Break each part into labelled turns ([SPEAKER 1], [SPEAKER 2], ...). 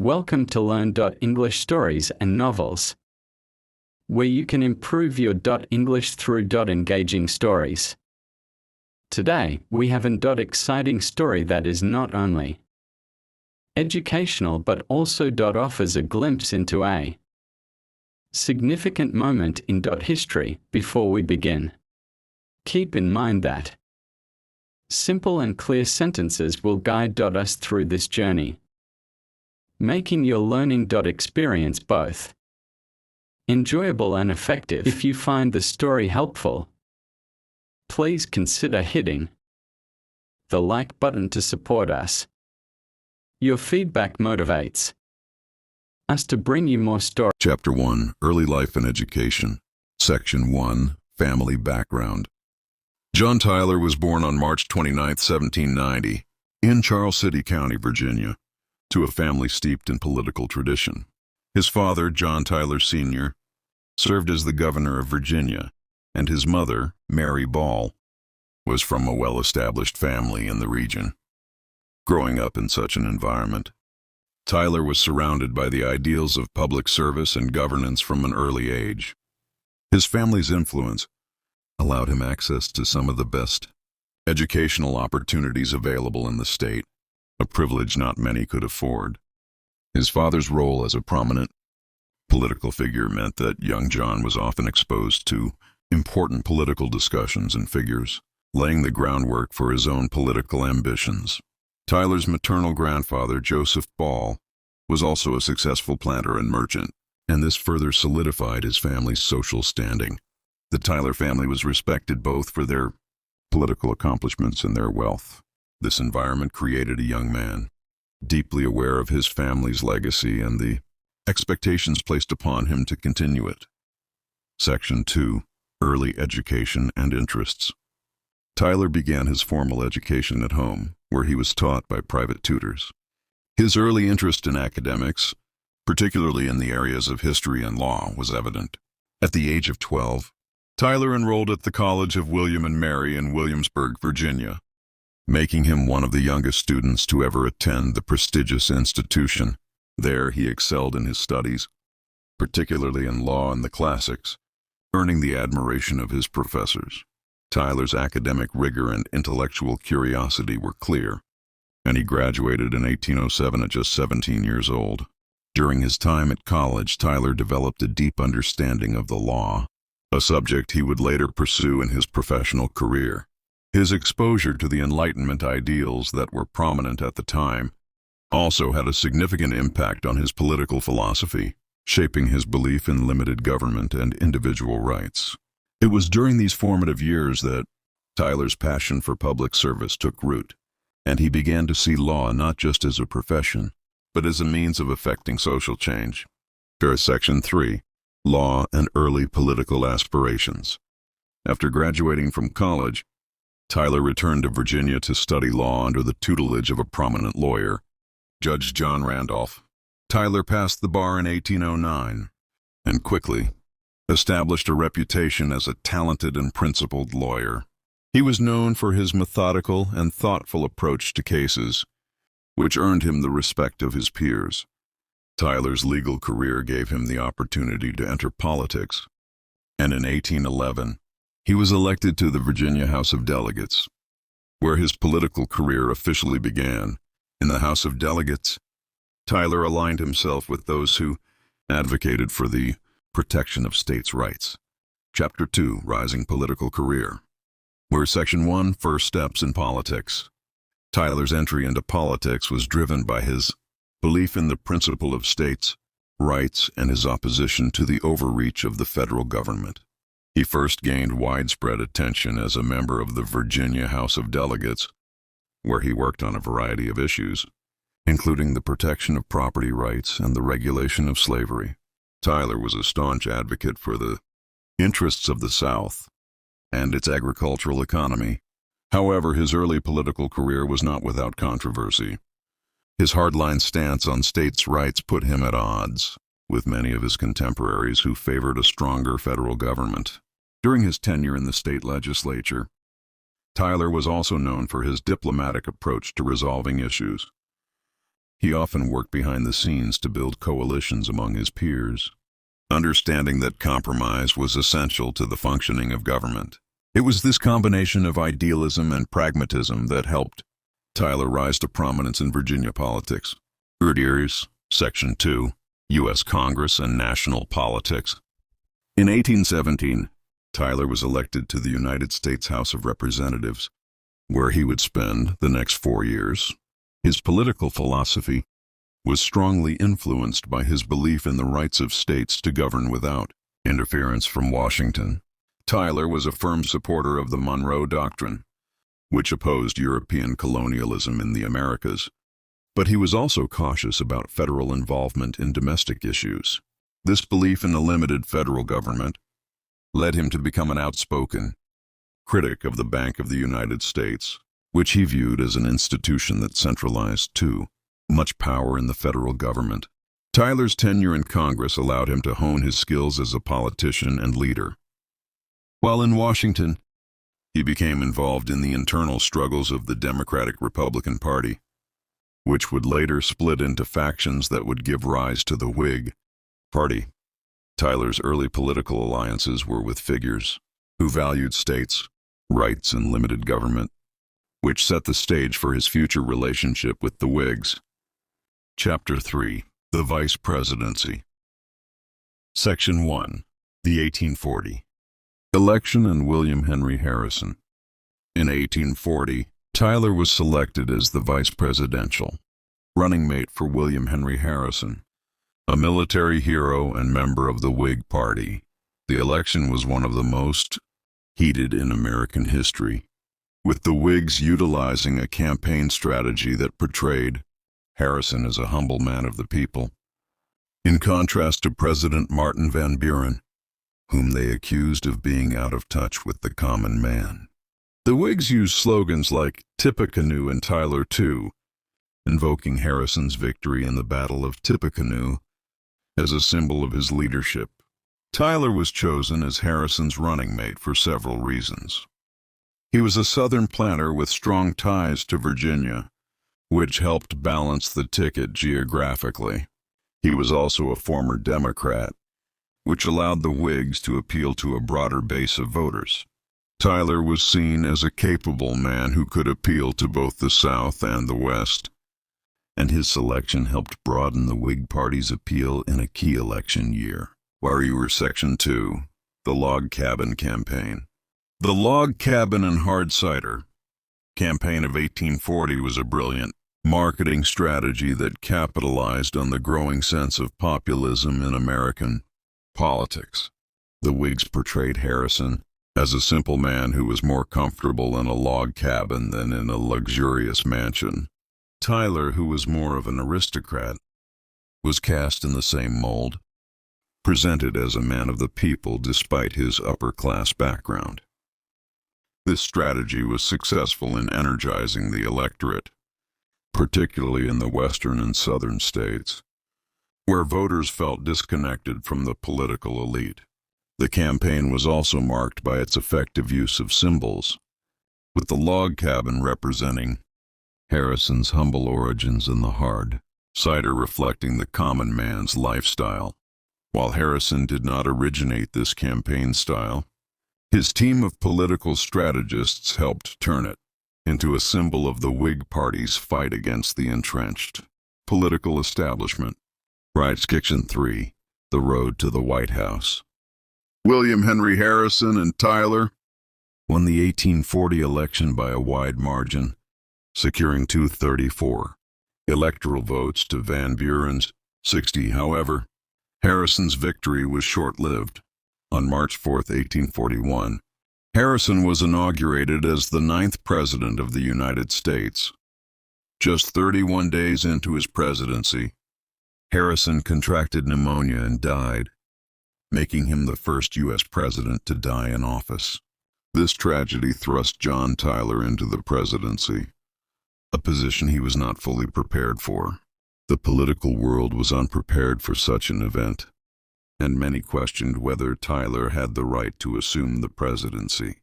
[SPEAKER 1] Welcome to Learn English Stories and Novels, where you can improve your English through engaging stories. Today, we have an exciting story that is not only educational but also offers a glimpse into a significant moment in history. Before we begin, keep in mind that simple and clear sentences will guide us through this journey, making your learning experience both enjoyable and effective. If you find the story helpful, please consider hitting the like button to support us. Your feedback motivates us to bring you more stories.
[SPEAKER 2] Chapter 1, Early Life and Education. Section 1, Family Background. Jhon Tyler was born on March 29, 1790, in Charles City County, Virginia, to a family steeped in political tradition. His father, Jhon Tyler Sr., served as the governor of Virginia, and his mother, Mary Ball, was from a well-established family in the region. Growing up in such an environment, Tyler was surrounded by the ideals of public service and governance from an early age. His family's influence allowed him access to some of the best educational opportunities available in the state, a privilege not many could afford. His father's role as a prominent political figure meant that young Jhon was often exposed to important political discussions and figures, laying the groundwork for his own political ambitions. Tyler's maternal grandfather, Joseph Ball, was also a successful planter and merchant, and this further solidified his family's social standing. The Tyler family was respected both for their political accomplishments and their wealth. This environment created a young man, deeply aware of his family's legacy and the expectations placed upon him to continue it. Section 2, Early Education and Interests. Tyler began his formal education at home, where he was taught by private tutors. His early interest in academics, particularly in the areas of history and law, was evident. At the age of 12, Tyler enrolled at the College of William and Mary in Williamsburg, Virginia, making him one of the youngest students to ever attend the prestigious institution. There he excelled in his studies, particularly in law and the classics, earning the admiration of his professors. Tyler's academic rigor and intellectual curiosity were clear, and he graduated in 1807 at just 17 years old. During his time at college, Tyler developed a deep understanding of the law, a subject he would later pursue in his professional career. His exposure to the Enlightenment ideals that were prominent at the time also had a significant impact on his political philosophy, shaping his belief in limited government and individual rights. It was during these formative years that Tyler's passion for public service took root, and he began to see law not just as a profession, but as a means of effecting social change. Section 3, Law and Early Political Aspirations. After graduating from college, Tyler returned to Virginia to study law under the tutelage of a prominent lawyer, Judge John Randolph. Tyler passed the bar in 1809 and quickly established a reputation as a talented and principled lawyer. He was known for his methodical and thoughtful approach to cases, which earned him the respect of his peers. Tyler's legal career gave him the opportunity to enter politics, and in 1811, he was elected to the Virginia House of Delegates, where his political career officially began. In the House of Delegates, Tyler aligned himself with those who advocated for the protection of states' rights. Chapter 2, Rising Political Career. Where Section 1, First Steps in Politics. Tyler's entry into politics was driven by his belief in the principle of states' rights and his opposition to the overreach of the federal government. He first gained widespread attention as a member of the Virginia House of Delegates, where he worked on a variety of issues, including the protection of property rights and the regulation of slavery. Tyler was a staunch advocate for the interests of the South and its agricultural economy. However, his early political career was not without controversy. His hardline stance on states' rights put him at odds with many of his contemporaries who favored a stronger federal government. During his tenure in the state legislature, Tyler was also known for his diplomatic approach to resolving issues. He often worked behind the scenes to build coalitions among his peers, understanding that compromise was essential to the functioning of government. It was this combination of idealism and pragmatism that helped Tyler rise to prominence in Virginia politics. Years, Section 2, U.S. Congress and National Politics. In 1817, Tyler was elected to the United States House of Representatives, where he would spend the next 4 years. His political philosophy was strongly influenced by his belief in the rights of states to govern without interference from Washington. Tyler was a firm supporter of the Monroe Doctrine, which opposed European colonialism in the Americas, but he was also cautious about federal involvement in domestic issues. This belief in a limited federal government led him to become an outspoken critic of the Bank of the United States, which he viewed as an institution that centralized too much power in the federal government. Tyler's tenure in Congress allowed him to hone his skills as a politician and leader. While in Washington, he became involved in the internal struggles of the Democratic-Republican Party, which would later split into factions that would give rise to the Whig Party. Tyler's early political alliances were with figures who valued states' rights and limited government, which set the stage for his future relationship with the Whigs. Chapter 3. The Vice Presidency. Section 1. The 1840 Election and William Henry Harrison. In 1840, Tyler was selected as the vice presidential running mate for William Henry Harrison, a military hero and member of the Whig Party. The election was one of the most heated in American history, with the Whigs utilizing a campaign strategy that portrayed Harrison as a humble man of the people, in contrast to President Martin Van Buren, whom they accused of being out of touch with the common man. The Whigs used slogans like Tippecanoe and Tyler too, invoking Harrison's victory in the Battle of Tippecanoe as a symbol of his leadership. Tyler was chosen as Harrison's running mate for several reasons. He was a Southern planter with strong ties to Virginia, which helped balance the ticket geographically. He was also a former Democrat, which allowed the Whigs to appeal to a broader base of voters. Tyler was seen as a capable man who could appeal to both the South and the West, and his selection helped broaden the Whig Party's appeal in a key election year. Section 2. The Log Cabin Campaign. The Log Cabin and Hard Cider campaign of 1840 was a brilliant marketing strategy that capitalized on the growing sense of populism in American politics. The Whigs portrayed Harrison as a simple man who was more comfortable in a log cabin than in a luxurious mansion. Tyler, who was more of an aristocrat, was cast in the same mold, presented as a man of the people despite his upper-class background. This strategy was successful in energizing the electorate, particularly in the western and southern states, where voters felt disconnected from the political elite. The campaign was also marked by its effective use of symbols, with the log cabin representing Harrison's humble origins and the hard cider reflecting the common man's lifestyle. While Harrison did not originate this campaign style, his team of political strategists helped turn it into a symbol of the Whig Party's fight against the entrenched political establishment. Section 3. The Road to the White House. William Henry Harrison and Tyler won the 1840 election by a wide margin, securing 234 electoral votes to Van Buren's 60. However, Harrison's victory was short-lived. On March 4, 1841, Harrison was inaugurated as the 9th President of the United States. Just 31 days into his presidency, Harrison contracted pneumonia and died, making him the first U.S. president to die in office. This tragedy thrust Jhon Tyler into the presidency, a position he was not fully prepared for. The political world was unprepared for such an event, and many questioned whether Tyler had the right to assume the presidency.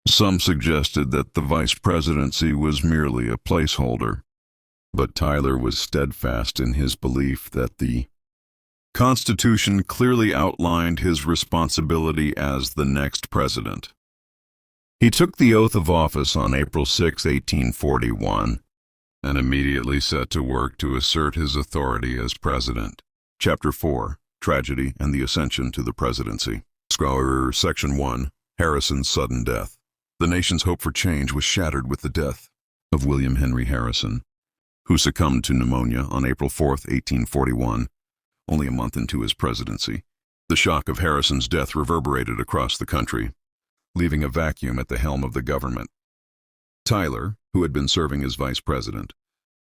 [SPEAKER 2] Some suggested that the vice presidency was merely a placeholder, But Tyler was steadfast in his belief that the Constitution clearly outlined his responsibility as the next president. He took the oath of office on April 6, 1841, and immediately set to work to assert his authority as president. Chapter 4, Tragedy and the Ascension to the Presidency. Section 1, Harrison's Sudden Death. The nation's hope for change was shattered with the death of William Henry Harrison, who succumbed to pneumonia on April 4, 1841, only a month into his presidency. The shock of Harrison's death reverberated across the country, leaving a vacuum at the helm of the government. Tyler, who had been serving as vice president,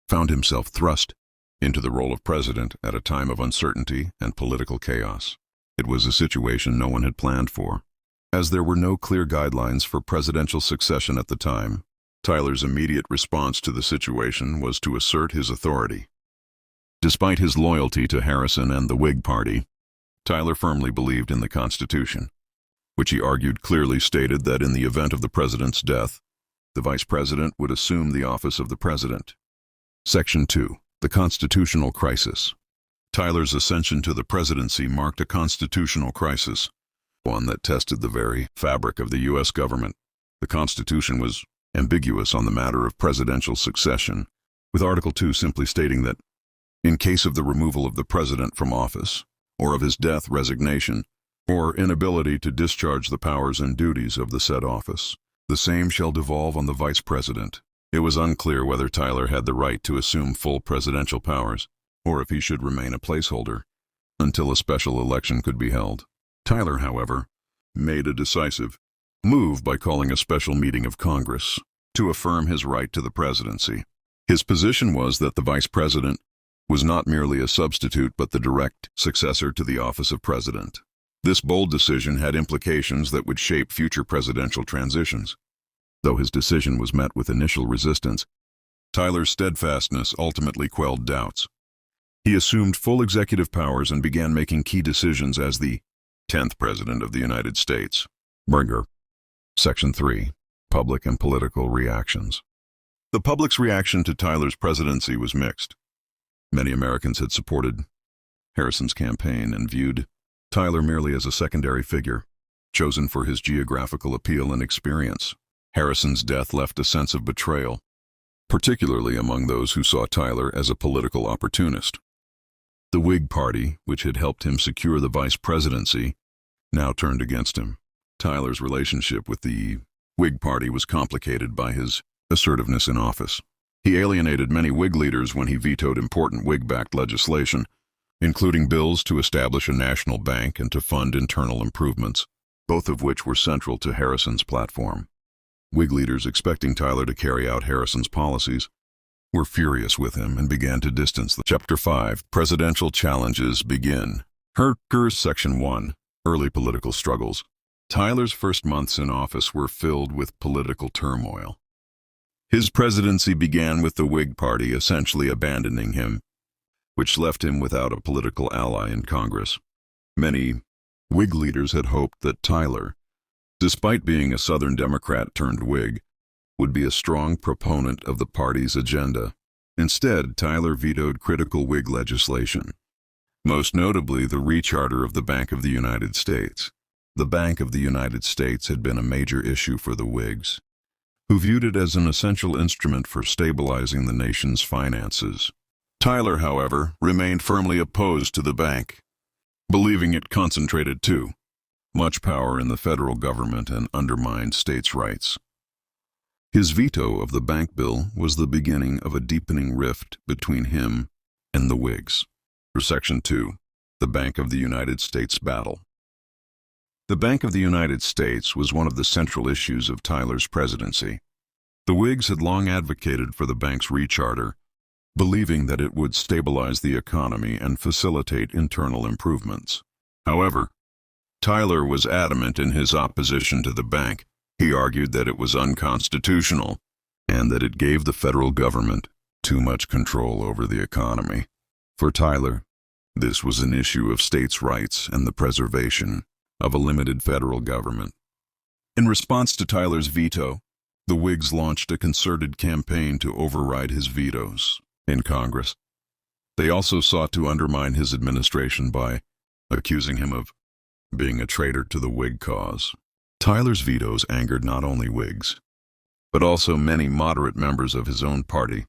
[SPEAKER 2] found himself thrust into the role of president at a time of uncertainty and political chaos. It was a situation no one had planned for. As there were no clear guidelines for presidential succession at the time, Tyler's immediate response to the situation was to assert his authority. Despite his loyalty to Harrison and the Whig Party, Tyler firmly believed in the Constitution, which he argued clearly stated that in the event of the president's death, the vice president would assume the office of the president. Section 2, the Constitutional Crisis. Tyler's ascension to the presidency marked a constitutional crisis, one that tested the very fabric of the U.S. government. The Constitution was ambiguous on the matter of presidential succession, with Article 2 simply stating that, in case of the removal of the president from office, or of his death, resignation, or inability to discharge the powers and duties of the said office, the same shall devolve on the vice president. It was unclear whether Tyler had the right to assume full presidential powers, or if he should remain a placeholder until a special election could be held. Tyler, however, made a decisive move by calling a special meeting of Congress to affirm his right to the presidency. His position was that the vice president was not merely a substitute but the direct successor to the office of president. This bold decision had implications that would shape future presidential transitions. Though his decision was met with initial resistance, Tyler's steadfastness ultimately quelled doubts. He assumed full executive powers and began making key decisions as the 10th President of the United States. Burger. Section 3, Public and Political Reactions. The public's reaction to Tyler's presidency was mixed. Many Americans had supported Harrison's campaign and viewed Tyler merely as a secondary figure, chosen for his geographical appeal and experience. Harrison's death left a sense of betrayal, particularly among those who saw Tyler as a political opportunist. The Whig Party, which had helped him secure the vice presidency, now turned against him. Tyler's relationship with the Whig Party was complicated by his assertiveness in office. He alienated many Whig leaders when he vetoed important Whig-backed legislation, including bills to establish a national bank and to fund internal improvements, both of which were central to Harrison's platform. Whig leaders, expecting Tyler to carry out Harrison's policies, were furious with him and began to distance them. Chapter 5, Presidential Challenges begin. Section 1, Early Political Struggles. Tyler's first months in office were filled with political turmoil. His presidency began with the Whig Party essentially abandoning him, which left him without a political ally in Congress. Many Whig leaders had hoped that Tyler, despite being a Southern Democrat turned Whig, would be a strong proponent of the party's agenda. Instead, Tyler vetoed critical Whig legislation, most notably the recharter of the Bank of the United States. The Bank of the United States had been a major issue for the Whigs, who viewed it as an essential instrument for stabilizing the nation's finances. Tyler, however, remained firmly opposed to the bank, believing it concentrated too much power in the federal government and undermined states' rights. His veto of the bank bill was the beginning of a deepening rift between him and the Whigs. Section 2, the Bank of the United States Battle. The Bank of the United States was one of the central issues of Tyler's presidency. The Whigs had long advocated for the bank's recharter, believing that it would stabilize the economy and facilitate internal improvements. However, Tyler was adamant in his opposition to the bank. He argued that it was unconstitutional and that it gave the federal government too much control over the economy. For Tyler, this was an issue of states' rights and the preservation of a limited federal government. In response to Tyler's veto, the Whigs launched a concerted campaign to override his vetoes. in Congress. They also sought to undermine his administration by accusing him of being a traitor to the Whig cause. Tyler's vetoes angered not only Whigs, but also many moderate members of his own party,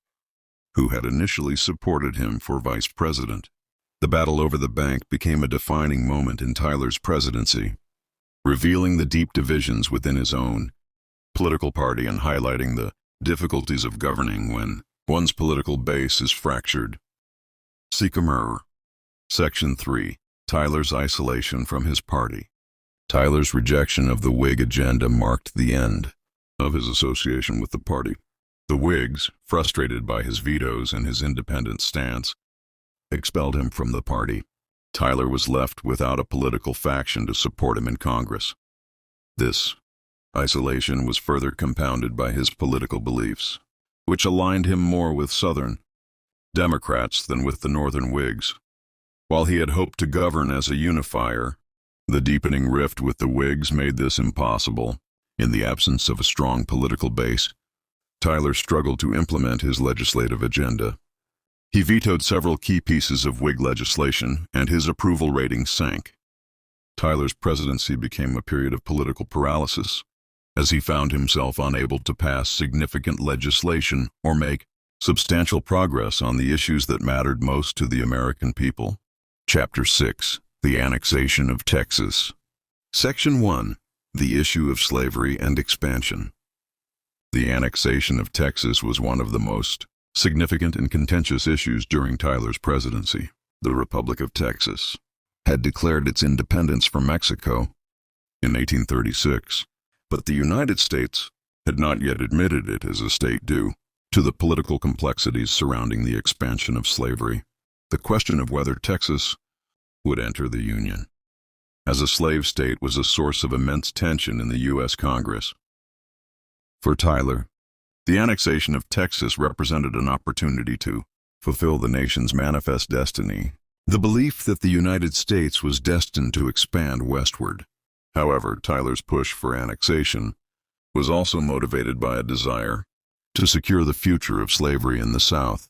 [SPEAKER 2] who had initially supported him for vice president. The battle over the bank became a defining moment in Tyler's presidency, revealing the deep divisions within his own political party and highlighting the difficulties of governing when one's political base is fractured. Seeker. Section 3. Tyler's isolation from his party. Tyler's rejection of the Whig agenda marked the end of his association with the party. The Whigs, frustrated by his vetoes and his independent stance, expelled him from the party. Tyler was left without a political faction to support him in Congress. This isolation was further compounded by his political beliefs, which aligned him more with Southern Democrats than with the Northern Whigs. While he had hoped to govern as a unifier, the deepening rift with the Whigs made this impossible. In the absence of a strong political base, Tyler struggled to implement his legislative agenda. He vetoed several key pieces of Whig legislation, and his approval rating sank. Tyler's presidency became a period of political paralysis, as he found himself unable to pass significant legislation or make substantial progress on the issues that mattered most to the American people. Chapter 6. The Annexation of Texas. Section 1. The Issue of Slavery and Expansion. The annexation of Texas was one of the most significant and contentious issues during Tyler's presidency. The Republic of Texas had declared its independence from Mexico in 1836, but the United States had not yet admitted it as a state due to the political complexities surrounding the expansion of slavery. The question of whether Texas would enter the Union as a slave state was a source of immense tension in the U.S. Congress. For Tyler, the annexation of Texas represented an opportunity to fulfill the nation's manifest destiny, the belief that the United States was destined to expand westward. However, Tyler's push for annexation was also motivated by a desire to secure the future of slavery in the South.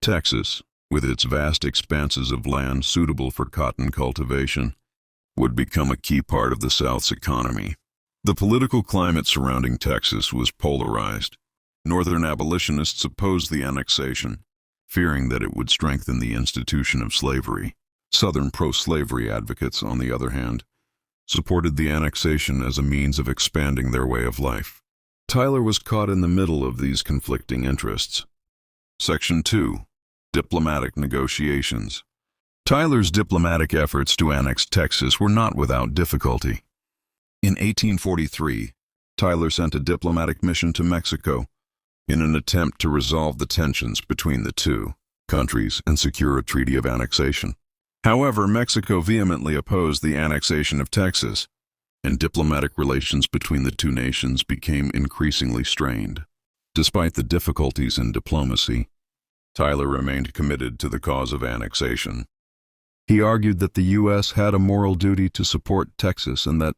[SPEAKER 2] Texas, with its vast expanses of land suitable for cotton cultivation, would become a key part of the South's economy. The political climate surrounding Texas was polarized. Northern abolitionists opposed the annexation, fearing that it would strengthen the institution of slavery. Southern pro-slavery advocates, on the other hand, supported the annexation as a means of expanding their way of life. Tyler was caught in the middle of these conflicting interests. Section 2. Diplomatic Negotiations. Tyler's diplomatic efforts to annex Texas were not without difficulty. In 1843, Tyler sent a diplomatic mission to Mexico in an attempt to resolve the tensions between the two countries and secure a treaty of annexation. However, Mexico vehemently opposed the annexation of Texas, and diplomatic relations between the two nations became increasingly strained. Despite the difficulties in diplomacy, Tyler remained committed to the cause of annexation. He argued that the U.S. had a moral duty to support Texas and that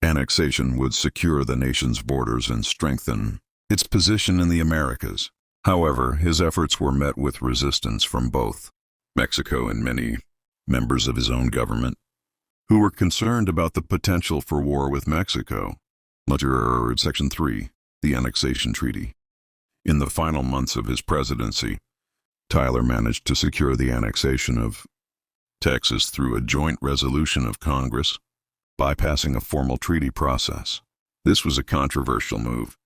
[SPEAKER 2] annexation would secure the nation's borders and strengthen its position in the Americas. However, his efforts were met with resistance from both Mexico and many members of his own government, who were concerned about the potential for war with Mexico. Section 3. The Annexation Treaty. In the final months of his presidency, Tyler managed to secure the annexation of Texas through a joint resolution of Congress, bypassing a formal treaty process. This was a controversial move,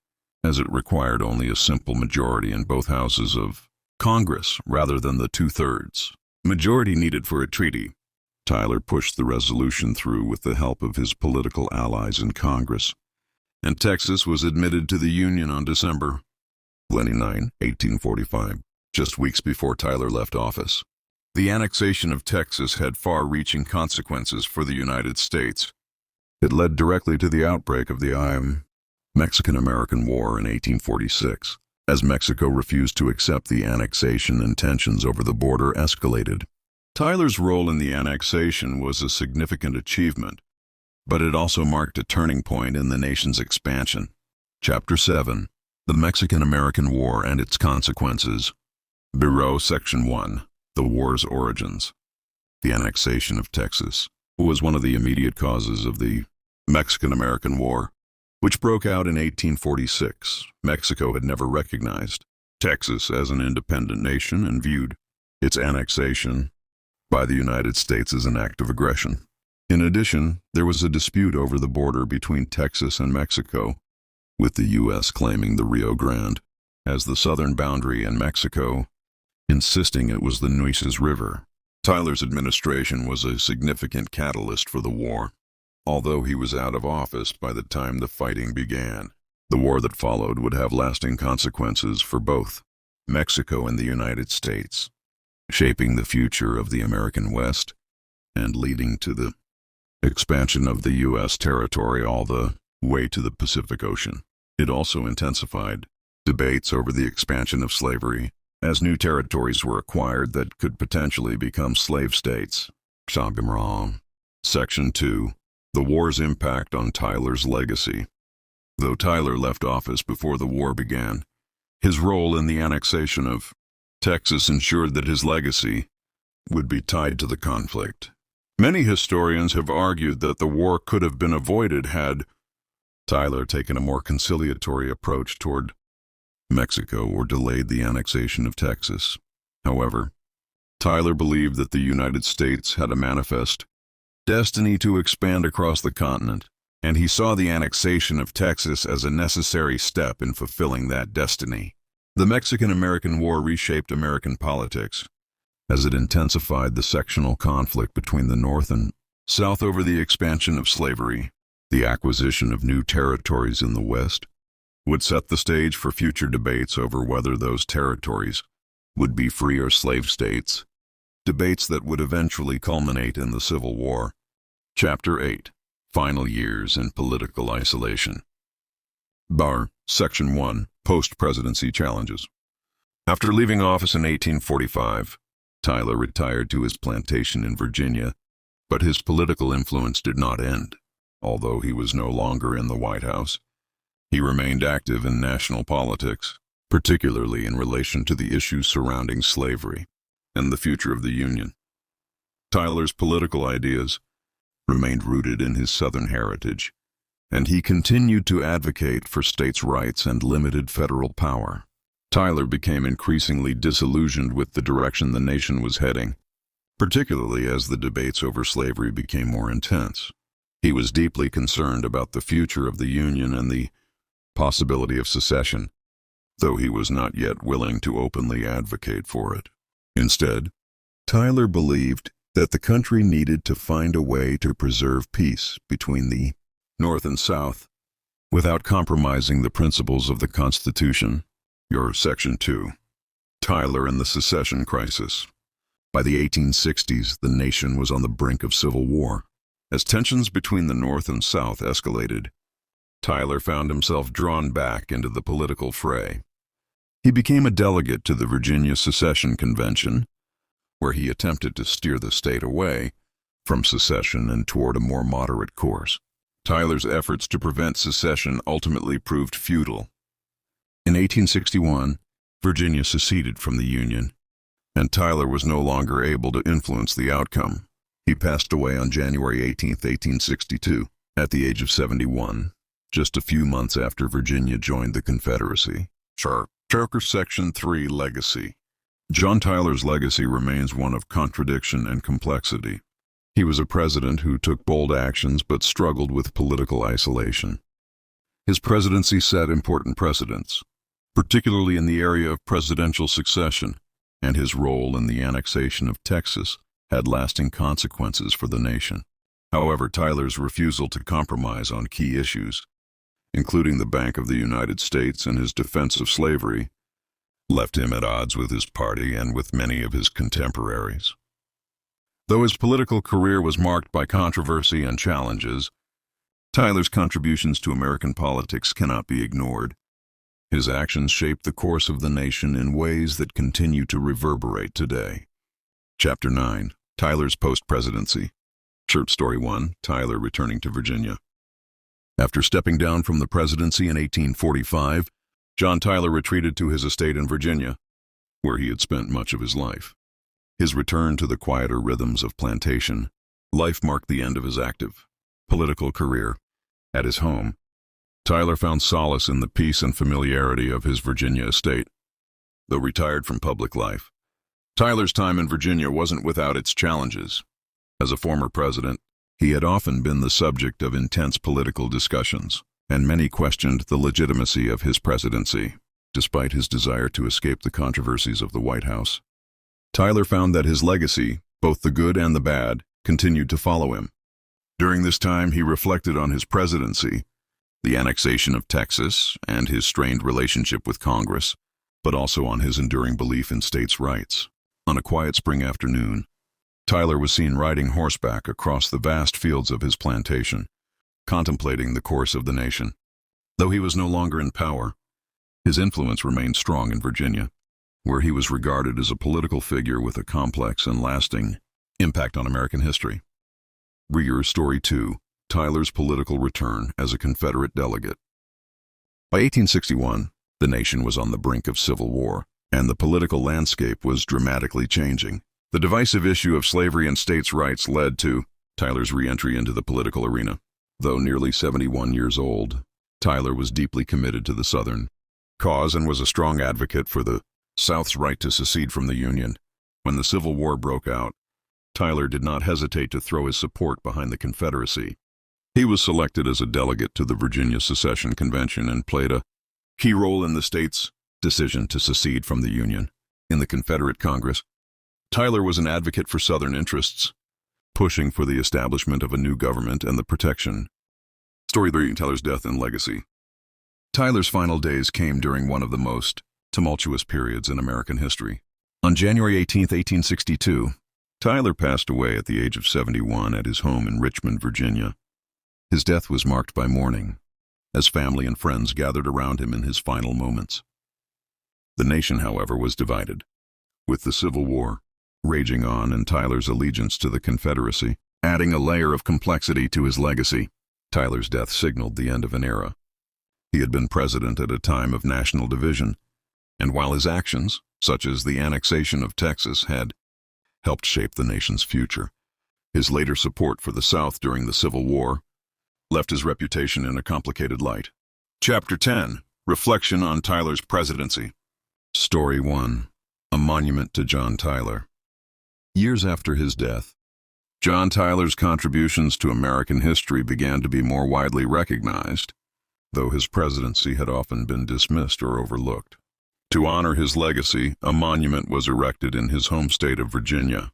[SPEAKER 2] as it required only a simple majority in both houses of Congress rather than the two-thirds majority needed for a treaty. Tyler pushed the resolution through with the help of his political allies in Congress, and Texas was admitted to the Union on December 29, 1845, just weeks before Tyler left office. The annexation of Texas had far-reaching consequences for the United States. It led directly to the outbreak of the Mexican-American War in 1846, as Mexico refused to accept the annexation and tensions over the border escalated. Tyler's role in the annexation was a significant achievement, but it also marked a turning point in the nation's expansion. Chapter 7. The Mexican-American War and its Consequences. Bureau, Section 1, The War's Origins. The annexation of Texas was one of the immediate causes of the Mexican-American War, which broke out in 1846. Mexico had never recognized Texas as an independent nation and viewed its annexation by the United States as an act of aggression. In addition, there was a dispute over the border between Texas and Mexico, with the U.S. claiming the Rio Grande as the southern boundary and Mexico insisting it was the Nueces River. Tyler's administration was a significant catalyst for the war, although he was out of office by the time the fighting began. The war that followed would have lasting consequences for both Mexico and the United States, shaping the future of the American West and leading to the expansion of the U.S. territory all the way to the Pacific Ocean. It also intensified debates over the expansion of slavery, as new territories were acquired that could potentially become slave states. Section 2. The war's impact on Tyler's legacy. Though Tyler left office before the war began, his role in the annexation of Texas ensured that his legacy would be tied to the conflict. Many historians have argued that the war could have been avoided had Tyler taken a more conciliatory approach toward Mexico or delayed the annexation of Texas. However, Tyler believed that the United States had a manifest destiny to expand across the continent, and he saw the annexation of Texas as a necessary step in fulfilling that destiny. The Mexican-American War reshaped American politics, as it intensified the sectional conflict between the North and South over the expansion of slavery. The acquisition of new territories in the West would set the stage for future debates over whether those territories would be free or slave states, debates that would eventually culminate in the Civil War. Chapter 8. Final Years in Political Isolation. Section 1. Post-Presidency Challenges. After leaving office in 1845, Tyler retired to his plantation in Virginia, but his political influence did not end. Although he was no longer in the White House, he remained active in national politics, particularly in relation to the issues surrounding slavery and the future of the Union. Tyler's political ideas remained rooted in his Southern heritage, and he continued to advocate for states' rights and limited federal power. Tyler became increasingly disillusioned with the direction the nation was heading, particularly as the debates over slavery became more intense. He was deeply concerned about the future of the Union and the possibility of secession, though he was not yet willing to openly advocate for it. Instead, Tyler believed that the country needed to find a way to preserve peace between the North and South without compromising the principles of the Constitution. Section 2. Tyler and the Secession Crisis. By the 1860s, the nation was on the brink of civil war. As tensions between the North and South escalated, Tyler found himself drawn back into the political fray. He became a delegate to the Virginia Secession Convention, where he attempted to steer the state away from secession and toward a more moderate course. Tyler's efforts to prevent secession ultimately proved futile. In 1861, Virginia seceded from the Union, and Tyler was no longer able to influence the outcome. He passed away on January 18, 1862, at the age of 71, just a few months after Virginia joined the Confederacy. Section 3. Legacy. Jhon Tyler's legacy remains one of contradiction and complexity. He was a president who took bold actions but struggled with political isolation. His presidency set important precedents, particularly in the area of presidential succession, and his role in the annexation of Texas had lasting consequences for the nation. However, Tyler's refusal to compromise on key issues, including the Bank of the United States and his defense of slavery, left him at odds with his party and with many of his contemporaries. Though his political career was marked by controversy and challenges, Tyler's contributions to American politics cannot be ignored. His actions shaped the course of the nation in ways that continue to reverberate today. Chapter 9. Tyler's Post-Presidency. Story 1. Tyler returning to Virginia. After stepping down from the presidency in 1845, Jhon Tyler retreated to his estate in Virginia, where he had spent much of his life. His return to the quieter rhythms of plantation life marked the end of his active political career. At his home, Tyler found solace in the peace and familiarity of his Virginia estate. Though retired from public life, Tyler's time in Virginia wasn't without its challenges. As a former president, he had often been the subject of intense political discussions, and many questioned the legitimacy of his presidency, despite his desire to escape the controversies of the White House. Tyler found that his legacy, both the good and the bad, continued to follow him. During this time, he reflected on his presidency, the annexation of Texas, and his strained relationship with Congress, but also on his enduring belief in states' rights. On a quiet spring afternoon, Tyler was seen riding horseback across the vast fields of his plantation, contemplating the course of the nation. Though he was no longer in power, his influence remained strong in Virginia, where he was regarded as a political figure with a complex and lasting impact on American history. Story 2. Tyler's political return as a Confederate delegate. By 1861, the nation was on the brink of civil war, and the political landscape was dramatically changing. The divisive issue of slavery and states' rights led to Tyler's re-entry into the political arena. Though nearly 71 years old, Tyler was deeply committed to the Southern cause and was a strong advocate for the South's right to secede from the Union. When the Civil War broke out, Tyler did not hesitate to throw his support behind the Confederacy. He was selected as a delegate to the Virginia Secession Convention and played a key role in the state's decision to secede from the Union. In the Confederate Congress, Tyler was an advocate for Southern interests, pushing for the establishment of a new government and the protection. Story 3. Tyler's death and legacy. Tyler's final days came during one of the most tumultuous periods in American history. On January 18, 1862, Tyler passed away at the age of 71 at his home in Richmond, Virginia. His death was marked by mourning, as family and friends gathered around him in his final moments. The nation, however, was divided, with the Civil War raging on and Tyler's allegiance to the Confederacy adding a layer of complexity to his legacy. Tyler's death signaled the end of an era. He had been president at a time of national division, and while his actions, such as the annexation of Texas, had helped shape the nation's future, his later support for the South during the Civil War left his reputation in a complicated light. Chapter 10. Reflection on Tyler's presidency. Story 1. A monument to Jhon Tyler. Years after his death, Jhon Tyler's contributions to American history began to be more widely recognized, though his presidency had often been dismissed or overlooked. To honor his legacy, a monument was erected in his home state of Virginia.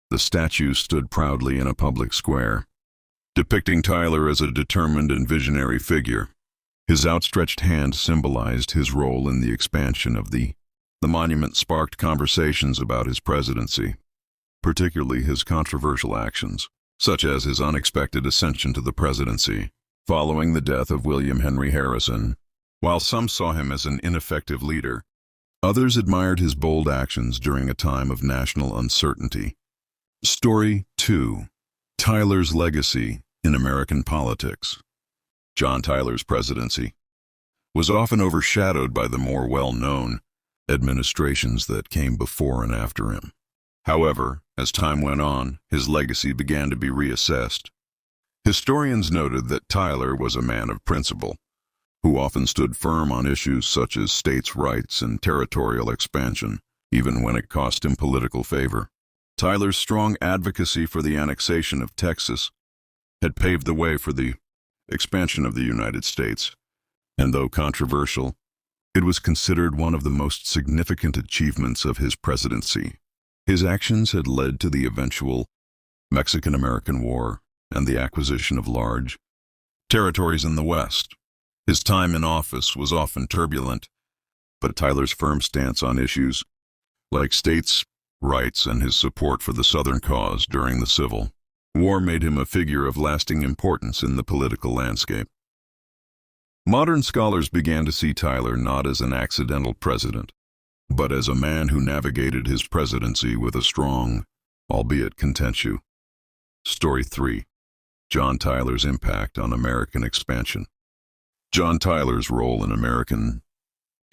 [SPEAKER 2] The statue stood proudly in a public square, depicting Tyler as a determined and visionary figure. His outstretched hand symbolized his role in the expansion of the monument sparked conversations about his presidency, particularly his controversial actions, such as his unexpected ascension to the presidency following the death of William Henry Harrison. While some saw him as an ineffective leader, others admired his bold actions during a time of national uncertainty. Story 2. Tyler's legacy in American politics. Jhon Tyler's presidency was often overshadowed by the more well-known administrations that came before and after him. However, as time went on, his legacy began to be reassessed. Historians noted that Tyler was a man of principle, who often stood firm on issues such as states' rights and territorial expansion, even when it cost him political favor. Tyler's strong advocacy for the annexation of Texas had paved the way for the expansion of the United States, and though controversial, it was considered one of the most significant achievements of his presidency. His actions had led to the eventual Mexican-American War and the acquisition of large territories in the West. His time in office was often turbulent, but Tyler's firm stance on issues like states' rights and his support for the Southern cause during the Civil War made him a figure of lasting importance in the political landscape. Modern scholars began to see Tyler not as an accidental president, but as a man who navigated his presidency with a strong, albeit contentious. Story 3. Jhon Tyler's impact on American expansion. Jhon Tyler's role in American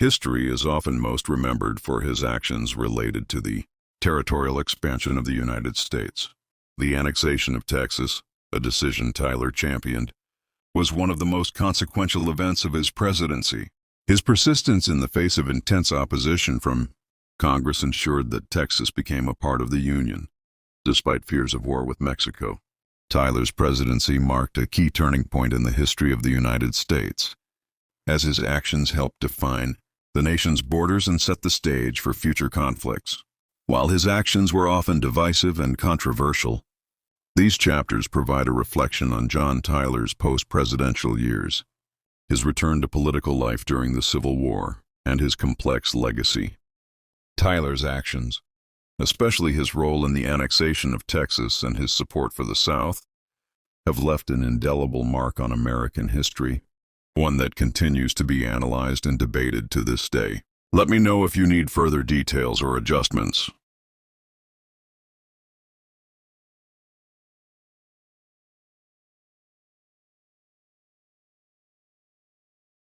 [SPEAKER 2] History is often most remembered for his actions related to the territorial expansion of the United States. The annexation of Texas, a decision Tyler championed, was one of the most consequential events of his presidency. His persistence in the face of intense opposition from Congress ensured that Texas became a part of the Union, despite fears of war with Mexico. Tyler's presidency marked a key turning point in the history of the United States, as his actions helped define the nation's borders and set the stage for future conflicts. While his actions were often divisive and controversial, these chapters provide a reflection on Jhon Tyler's post-presidential years, his return to political life during the Civil War, and his complex legacy. Tyler's actions, especially his role in the annexation of Texas and his support for the South, have left an indelible mark on American history, one that continues to be analyzed and debated to this day. Let me know if you need further details or adjustments.